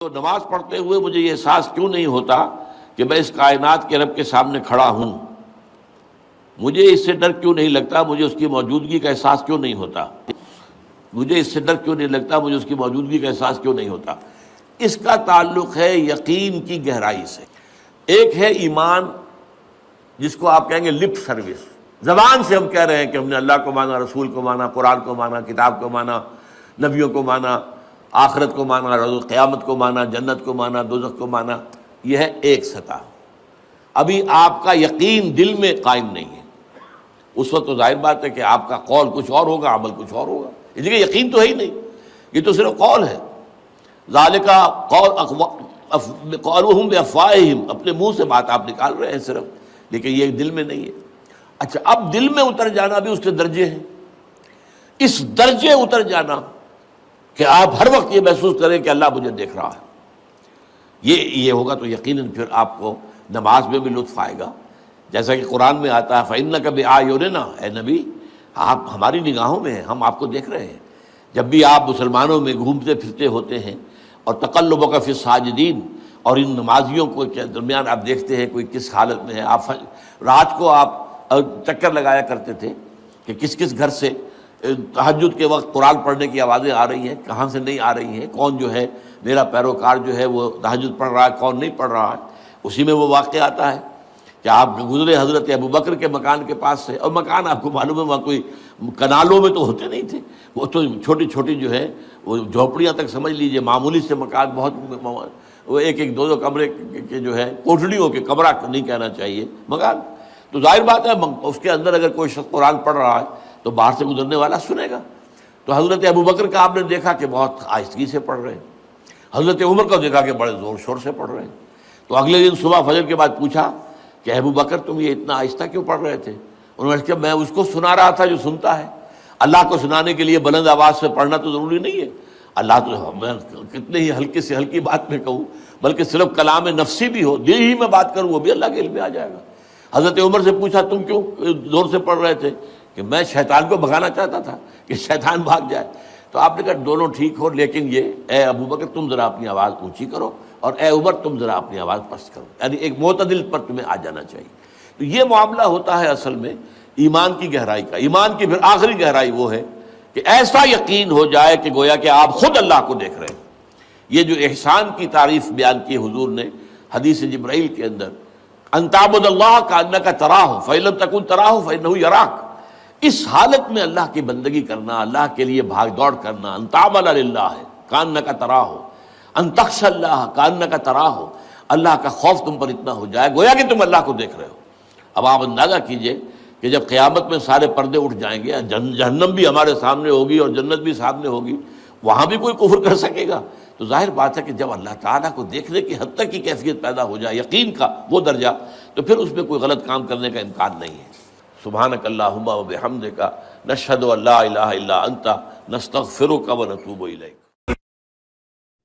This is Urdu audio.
تو نماز پڑھتے ہوئے مجھے یہ احساس کیوں نہیں ہوتا کہ میں اس کائنات کے رب کے سامنے کھڑا ہوں؟ مجھے اس سے ڈر کیوں نہیں لگتا؟ مجھے اس کی موجودگی کا احساس کیوں نہیں ہوتا؟ مجھے اس سے ڈر کیوں نہیں لگتا؟ مجھے اس کی موجودگی کا احساس کیوں نہیں ہوتا؟ اس کا تعلق ہے یقین کی گہرائی سے۔ ایک ہے ایمان، جس کو آپ کہیں گے لپ سروس، زبان سے ہم کہہ رہے ہیں کہ ہم نے اللہ کو مانا، رسول کو مانا، قرآن کو مانا، کتاب کو مانا، نبیوں کو مانا، آخرت کو مانا، روز قیامت کو مانا، جنت کو مانا، دوزخ کو مانا۔ یہ ہے ایک سطح۔ ابھی آپ کا یقین دل میں قائم نہیں ہے۔ اس وقت تو ظاہر بات ہے کہ آپ کا قول کچھ اور ہوگا، عمل کچھ اور ہوگا، اس لیے یقین تو ہے ہی نہیں، یہ تو صرف قول ہے۔ ذالک قولہم بافواہہم، اپنے منہ سے بات آپ نکال رہے ہیں صرف، لیکن یہ دل میں نہیں ہے۔ اچھا، اب دل میں اتر جانا بھی اس کے درجے ہیں۔ اس درجے اتر جانا کہ آپ ہر وقت یہ محسوس کریں کہ اللہ مجھے دیکھ رہا ہے، یہ ہوگا تو یقیناً پھر آپ کو نماز میں بھی لطف آئے گا۔ جیسا کہ قرآن میں آتا ہے فَإِنَّكَ بِأَعْيُنِنَا، اے نبی آپ ہماری نگاہوں میں ہیں، ہم آپ کو دیکھ رہے ہیں۔ جب بھی آپ مسلمانوں میں گھومتے پھرتے ہوتے ہیں اور تقلبک فی الساجدین، اور ان نمازیوں کو کے درمیان آپ دیکھتے ہیں کوئی کس حالت میں ہے۔ آپ رات کو آپ چکر لگایا کرتے تھے کہ کس کس گھر سے تہجد کے وقت قرآن پڑھنے کی آوازیں آ رہی ہیں، کہاں سے نہیں آ رہی ہیں، کون جو ہے میرا پیروکار جو ہے وہ تہجد پڑھ رہا ہے، کون نہیں پڑھ رہا ہے۔ اسی میں وہ واقعہ آتا ہے کہ آپ گزرے حضرت ابوبکر کے مکان کے پاس سے، اور مکان آپ کو معلوم ہے وہاں کوئی کنالوں میں تو ہوتے نہیں تھے، وہ تو چھوٹی چھوٹی جو ہے وہ جھوپڑیاں تک سمجھ لیجئے، معمولی سے مکان، بہت وہ ایک دو کمرے کے جو ہے کوٹڑیوں کے، کمرہ نہیں کہنا چاہیے، مکان۔ تو ظاہر بات ہے اس کے اندر اگر کوئی شخص قرآن پڑھ رہا ہے تو باہر سے گزرنے والا سنے گا۔ تو حضرت ابوبکر کا آپ نے دیکھا کہ بہت آہستگی سے پڑھ رہے ہیں، حضرت عمر کو دیکھا کہ بڑے زور شور سے پڑھ رہے ہیں۔ تو اگلے دن صبح فجر کے بعد پوچھا کہ ابوبکر تم یہ اتنا آہستہ کیوں پڑھ رہے تھے؟ انہوں نے کہا میں اس کو سنا رہا تھا جو سنتا ہے۔ اللہ کو سنانے کے لیے بلند آواز سے پڑھنا تو ضروری نہیں ہے، اللہ تو میں کتنے ہی ہلکی سے ہلکی بات میں کہوں، بلکہ صرف کلام نفسی بھی ہو، دل ہی میں بات کروں، وہ بھی اللہ کے علم میں آ جائے گا۔ حضرت عمر سے پوچھا تم کیوں زور سے پڑھ رہے تھے؟ کہ میں شیطان کو بھگانا چاہتا تھا کہ شیطان بھاگ جائے۔ تو آپ نے کہا دونوں ٹھیک ہو، لیکن یہ اے ابوبکر تم ذرا اپنی آواز اونچی کرو، اور اے عمر تم ذرا اپنی آواز پست کرو، یعنی ایک معتدل پر تمہیں آ جانا چاہیے۔ تو یہ معاملہ ہوتا ہے اصل میں ایمان کی گہرائی کا۔ ایمان کی پھر آخری گہرائی وہ ہے کہ ایسا یقین ہو جائے کہ گویا کہ آپ خود اللہ کو دیکھ رہے ہیں۔ یہ جو احسان کی تعریف بیان کی حضور نے حدیث جبرائیل کے اندر، ان تعبد اللہ کانک تراہ فإن لم تکن تراہ فإنہ یراک، اس حالت میں اللہ کی بندگی کرنا، اللہ کے لیے بھاگ دوڑ کرنا، ان تعمل للہ کانک تراہ، ان تخشى اللہ کانک تراہ، اللہ کا خوف تم پر اتنا ہو جائے گویا کہ تم اللہ کو دیکھ رہے ہو۔ اب آپ اندازہ کیجئے کہ جب قیامت میں سارے پردے اٹھ جائیں گے، جہنم بھی ہمارے سامنے ہوگی اور جنت بھی سامنے ہوگی، وہاں بھی کوئی کفر کر سکے گا؟ تو ظاہر بات ہے کہ جب اللہ تعالیٰ کو دیکھنے کی حد تک کی کیفیت پیدا ہو جائے، یقین کا وہ درجہ، تو پھر اس میں کوئی غلط کام کرنے کا امکان نہیں ہے۔ سبحانک اللہم و بحمدک، نشہد ان لا الہ الا انت، نستغفرک و نتوب الیک۔